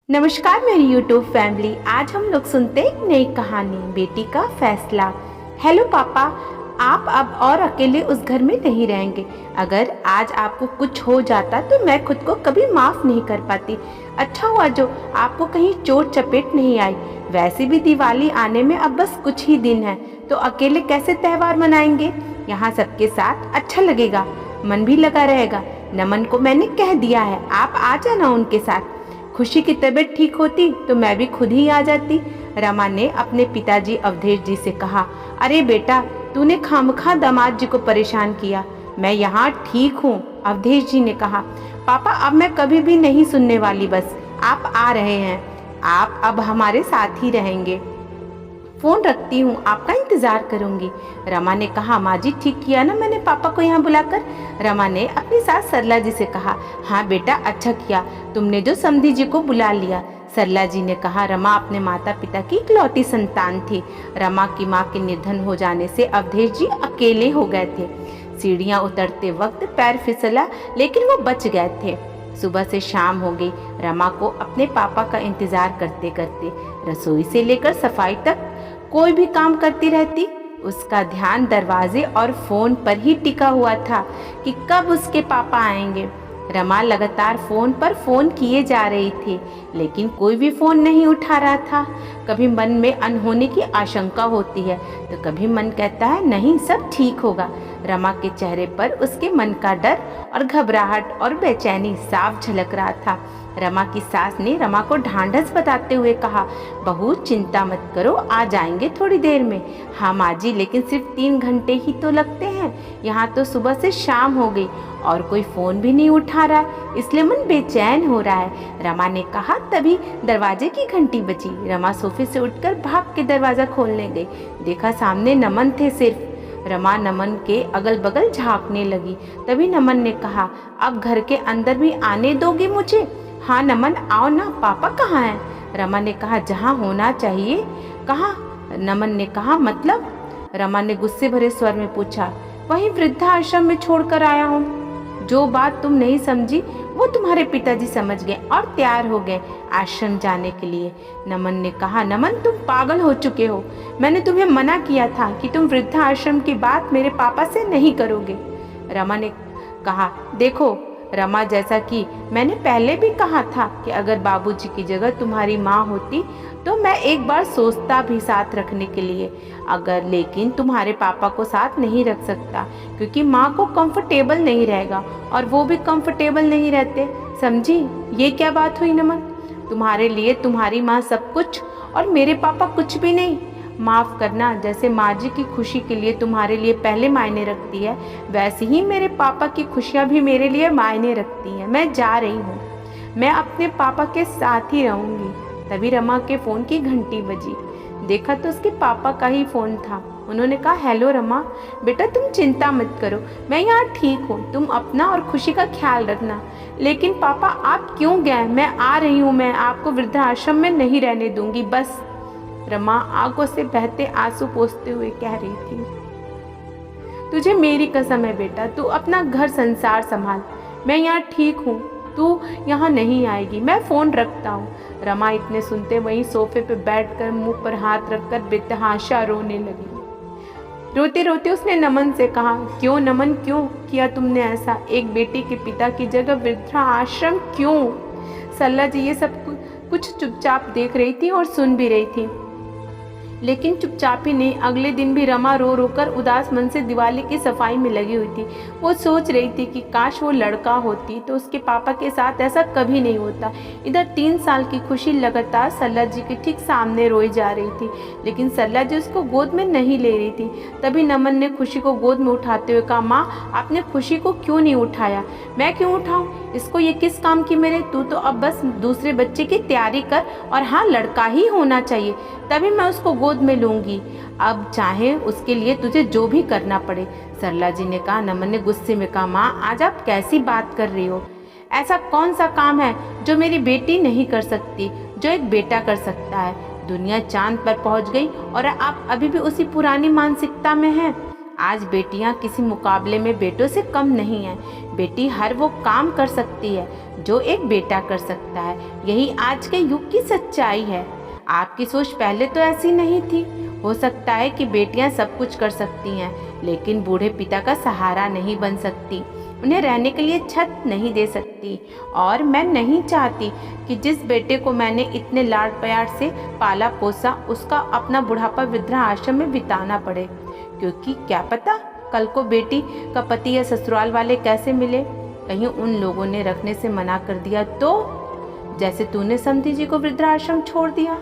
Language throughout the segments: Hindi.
नमस्कार मेरी यूट्यूब फैमिली। आज हम लोग सुनते हैं एक नई कहानी, बेटी का फैसला। हेलो पापा, आप अब और अकेले उस घर में नहीं रहेंगे। अगर आज आपको कुछ हो जाता तो मैं खुद को कभी माफ नहीं कर पाती। अच्छा हुआ जो आपको कहीं चोट चपेट नहीं आई। वैसे भी दिवाली आने में अब बस कुछ ही दिन है, तो अकेले कैसे त्योहार मनाएंगे। यहाँ सबके साथ अच्छा लगेगा, मन भी लगा रहेगा। नमन को मैंने कह दिया है, आप आ जाना उनके साथ। खुशी की तबीयत ठीक होती तो मैं भी खुद ही आ जाती। रमा ने अपने पिताजी अवधेश जी से कहा, अरे बेटा, तूने खामखा दामाद जी को परेशान किया। मैं यहाँ ठीक हूँ, अवधेश जी ने कहा। पापा, अब मैं कभी भी नहीं सुनने वाली, बस आप आ रहे हैं, आप अब हमारे साथ ही रहेंगे। फोन रखती हूँ, आपका इंतजार करूंगी। रमा ने कहा, माँ जी ठीक किया ना मैंने पापा को यहाँ बुलाकर। रमा ने अपनी सास सरला जी से कहा, हाँ बेटा अच्छा किया तुमने जो समधी जी को बुला लिया। सरला जी ने कहा, रमा अपने माता पिता की इकलौती संतान थी। रमा की माँ के निधन हो जाने से अवधेश जी अकेले हो गए थे। सीढ़ियाँ उतरते वक्त पैर फिसला, लेकिन वो बच गए थे। सुबह से शाम हो गई, रमा को अपने पापा का इंतजार करते करते। रसोई से लेकर सफाई तक कोई भी काम करती रहती। उसका ध्यान दरवाजे और फोन पर ही टिका हुआ था कि कब उसके पापा आएंगे। रमा लगातार फोन पर फोन किए जा रही थी, लेकिन कोई भी फोन नहीं उठा रहा था। कभी मन में अनहोनी की आशंका होती है तो कभी मन कहता है नहीं, सब ठीक होगा। रमा के चेहरे पर उसके मन का डर और घबराहट और बेचैनी साफ झलक रहा था। रमा की सास ने रमा को ढांढस बताते हुए कहा, बहू चिंता मत करो, आ जाएंगे थोड़ी देर में। हाँ माँ जी, लेकिन सिर्फ 3 घंटे ही तो लगते हैं। यहाँ तो सुबह से शाम हो गई और कोई फोन भी नहीं उठा रहा है, इसलिए मन बेचैन हो रहा है, रमा ने कहा। तभी दरवाजे की घंटी बजी। रमा सोफे से उठकर भाग के दरवाजा खोलने गई। देखा सामने नमन थे सिर्फ। रमा नमन के अगल बगल झांकने लगी। तभी नमन ने कहा, अब घर के अंदर भी आने दोगे मुझे। हाँ नमन, आओ ना, पापा कहाँ हैं। रमा ने कहा, जहाँ होना चाहिए। कहाँ? नमन ने कहा, मतलब? रमा ने गुस्से भरे स्वर में पूछा, वहीं वृद्धाश्रम में छोड़कर आया हूँ। जो बात तुम नहीं समझी वो तुम्हारे पिताजी समझ गए और तैयार हो गए आश्रम जाने के लिए। नमन ने कहा, नमन तुम पागल हो चुके हो। मैंने तुम्हें मना किया था कि तुम वृद्धाश्रम की बात मेरे पापा से नहीं करोगे। रमा ने कहा, देखो रमा, जैसा कि मैंने पहले भी कहा था कि अगर बाबूजी की जगह तुम्हारी माँ होती तो मैं एक बार सोचता भी साथ रखने के लिए, लेकिन तुम्हारे पापा को साथ नहीं रख सकता क्योंकि माँ को कंफर्टेबल नहीं रहेगा और वो भी कंफर्टेबल नहीं रहते। समझी? ये क्या बात हुई नमन? तुम्हारे लिए तुम्हारी माँ सब कुछ और मेरे पापा कुछ भी नहीं। माफ़ करना, जैसे माँ जी की खुशी के लिए तुम्हारे लिए पहले मायने रखती है, वैसे ही मेरे पापा की खुशियाँ भी मेरे लिए मायने रखती हैं। मैं जा रही हूँ, मैं अपने पापा के साथ ही रहूँगी। तभी रमा के फ़ोन की घंटी बजी। देखा तो उसके पापा का ही फ़ोन था। उन्होंने कहा, हेलो रमा, बेटा तुम चिंता मत करो, मैं यहाँ ठीक हूँ, तुम अपना और खुशी का ख्याल रखना। लेकिन पापा आप क्यों गए? मैं आ रही हूँ, मैं आपको वृद्धाश्रम में नहीं रहने दूँगी, बस। रमा आंखों से बहते आंसू पोंछते हुए कह रही थी, तुझे मेरी कसम है बेटा, तू अपना घर संसार संभाल। मैं यहाँ ठीक हूँ, तू यहाँ नहीं आएगी, मैं फ़ोन रखता हूँ। रमा इतने सुनते वहीं सोफे पे बैठकर मुंह पर हाथ रखकर बेतहाशा रोने लगी। रोते रोते उसने नमन से कहा, क्यों नमन, क्यों किया तुमने ऐसा? एक बेटी के पिता की जगह वृद्धाश्रम क्यों? सरला जी ये सब कुछ चुपचाप देख रही थी और सुन भी रही थी, लेकिन चुपचाप ही नहीं, अगले दिन भी रमा रो रो कर उदास मन से दिवाली की सफाई में लगी हुई थी। वो सोच रही थी कि काश वो लड़का होती तो उसके पापा के साथ ऐसा कभी नहीं होता। इधर 3 साल की खुशी लगातार सरला जी के ठीक सामने रोई जा रही थी, लेकिन सरला जी उसको गोद में नहीं ले रही थी। तभी नमन ने खुशी को गोद में उठाते हुए कहा, माँ आपने खुशी को क्यों नहीं उठाया? मैं क्यों उठाऊँ इसको, ये किस काम की मेरे? तू तो अब बस दूसरे बच्चे की तैयारी कर, और हाँ लड़का ही होना चाहिए, तभी मैं उसको गोद में लूंगी, अब चाहे उसके लिए तुझे जो भी करना पड़े। सरला जी ने कहा। नमन ने गुस्से में कहा, माँ आज आप कैसी बात कर रही हो? ऐसा कौन सा काम है जो मेरी बेटी नहीं कर सकती, जो एक बेटा कर सकता है? दुनिया चांद पर पहुंच गई और आप अभी भी उसी पुरानी मानसिकता में हैं। आज बेटियां किसी मुकाबले में बेटों से कम नहीं हैं। बेटी हर वो काम कर सकती है जो एक बेटा कर सकता है। यही आज के युग की सच्चाई है। आपकी सोच पहले तो ऐसी नहीं थी। हो सकता है कि बेटियां सब कुछ कर सकती हैं, लेकिन बूढ़े पिता का सहारा नहीं बन सकती, उन्हें रहने के लिए छत नहीं दे सकती। और मैं नहीं चाहती कि जिस बेटे को मैंने इतने लाड प्यार से पाला पोसा, उसका अपना बुढ़ापा वृद्धाश्रम में बिताना पड़े। क्योंकि क्या पता कल को बेटी का पति या ससुराल वाले कैसे मिले। कहीं उन लोगों ने रखने से मना कर दिया तो, जैसे तूने समधी जी को वृद्धाश्रम छोड़ दिया।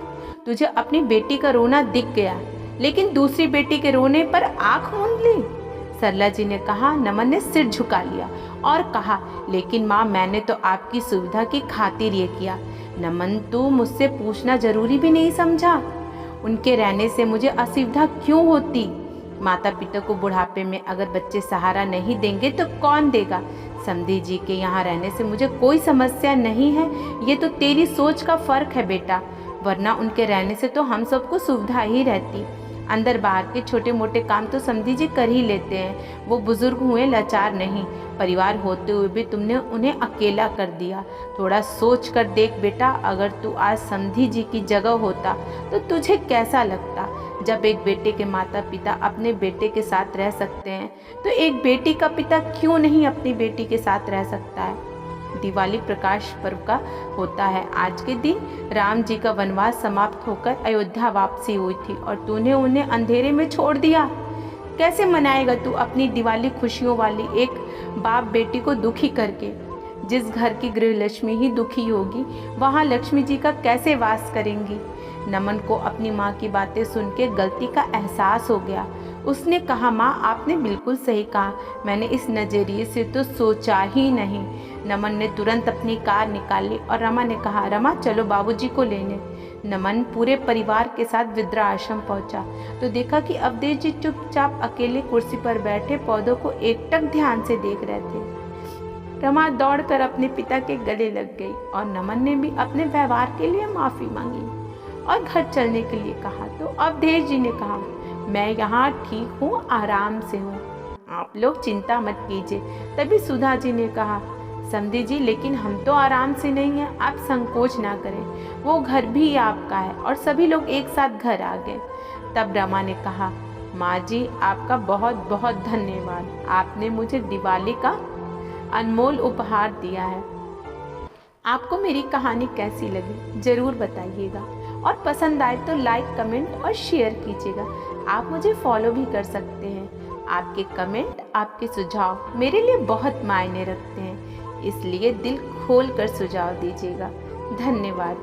तुझे अपनी बेटी का रोना दिख गया, लेकिन दूसरी बेटी के रोने पर आंख मूंद ली। सरला जी ने कहा। नमन ने सिर झुका लिया और कहा, लेकिन माँ, मैंने तो आपकी सुविधा की खातिर ये किया। नमन, तू मुझसे पूछना जरूरी भी नहीं समझा? उनके रहने से मुझे असुविधा क्यों होती? माता पिता को बुढ़ापे में अगर बच्चे सहारा नहीं देंगे तो कौन देगा? समधी जी के यहाँ रहने से मुझे कोई समस्या नहीं है। ये तो तेरी सोच का फर्क है बेटा, वरना उनके रहने से तो हम सबको सुविधा ही रहती। अंदर बाहर के छोटे मोटे काम तो समधी जी कर ही लेते हैं। वो बुजुर्ग हुए, लाचार नहीं। परिवार होते हुए भी तुमने उन्हें अकेला कर दिया। थोड़ा सोच कर देख बेटा, अगर तू आज समधी जी की जगह होता तो तुझे कैसा लगता? जब एक बेटे के माता पिता अपने बेटे के साथ रह सकते हैं, तो एक बेटी का पिता क्यों नहीं अपनी बेटी के साथ रह सकता है? दिवाली प्रकाश पर्व का होता है। आज के दिन राम जी का वनवास समाप्त होकर अयोध्या वापसी हुई थी और तूने उन्हें अंधेरे में छोड़ दिया। कैसे मनाएगा तू अपनी दिवाली खुशियों वाली एक बाप बेटी को दुखी करके? जिस घर की गृहलक्ष्मी ही दुखी होगी, वहाँ लक्ष्मी जी का कैसे वास करेंगी? नमन को अपनी माँ की बातें सुन के गलती का एहसास हो गया। उसने कहा, माँ, आपने बिल्कुल सही कहा, मैंने इस नज़रिए से तो सोचा ही नहीं। नमन ने तुरंत अपनी कार निकाली और रमा ने कहा, रमा चलो बाबूजी को लेने। नमन पूरे परिवार के साथ वृद्धाश्रम पहुंचा तो देखा कि अवधेश जी चुपचाप अकेले कुर्सी पर बैठे पौधों को एकटक ध्यान से देख रहे थे। रमा दौड़कर अपने पिता के गले लग गई और नमन ने भी अपने व्यवहार के लिए माफ़ी मांगी और घर चलने के लिए कहा। तो अवधेश जी ने कहा, मैं यहाँ ठीक हूँ, आराम से हूँ, आप लोग चिंता मत कीजिए। तभी सुधा जी ने कहा, समधी जी, लेकिन हम तो आराम से नहीं हैं, आप संकोच ना करें, वो घर भी आपका है। और सभी लोग एक साथ घर आ गए। तब रमा ने कहा, माँ जी, आपका बहुत बहुत धन्यवाद, आपने मुझे दिवाली का अनमोल उपहार दिया है। आपको मेरी कहानी कैसी लगी ज़रूर बताइएगा और पसंद आए तो लाइक, कमेंट और शेयर कीजिएगा। आप मुझे फॉलो भी कर सकते हैं। आपके कमेंट, आपके सुझाव मेरे लिए बहुत मायने रखते हैं, इसलिए दिल खोल कर सुझाव दीजिएगा। धन्यवाद।